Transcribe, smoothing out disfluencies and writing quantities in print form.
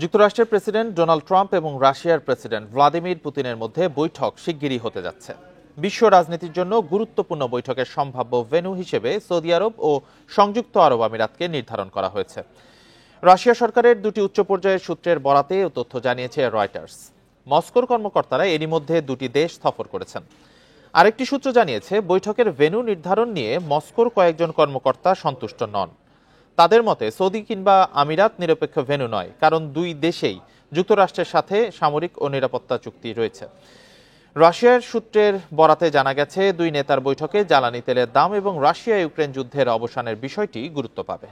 যুক্তরাষ্ট্রের president Donald Trump এবং রাশিয়ার প্রেসিডেন্ট ভ্লাদিমির পুতিনের মধ্যে বৈঠক শিগগিরই হতে যাচ্ছে। বিশ্ব রাজনীতির জন্য গুরুত্বপূর্ণ বৈঠকের সম্ভাব্য ভেন্যু হিসেবে সৌদি আরব ও সংযুক্ত আরব আমিরাতকে নির্ধারণ করা হয়েছে। রাশিয়া সরকারের দুটি উচ্চ পর্যায়ের সূত্রের বরাতে এ তথ্য জানিয়েছে রয়টার্স। মস্কোর কর্মকর্তারা এরই মধ্যে দুটি দেশ সফর করেছেন। আরেকটি সূত্র জানিয়েছে, বৈঠকের ভেন্যু নির্ধারণ নিয়ে মস্কোর কয়েকজন কর্মকর্তা সন্তুষ্ট নন। তাদের মতে সৌদি কিংবা আমিরাত নিরপেক্ষ ভেন্যু নয়, কারণ দুই দেশেই যুক্তরাষ্ট্রের সাথে সামরিক ও নিরাপত্তা চুক্তি রয়েছে। রাশিয়ার সূত্রের বরাতে জানা গেছে, দুই নেতার বৈঠকে জ্বালানি তেলের দাম এবং রাশিয়া ইউক্রেন যুদ্ধের অবসানের বিষয়টি গুরুত্ব পাবে।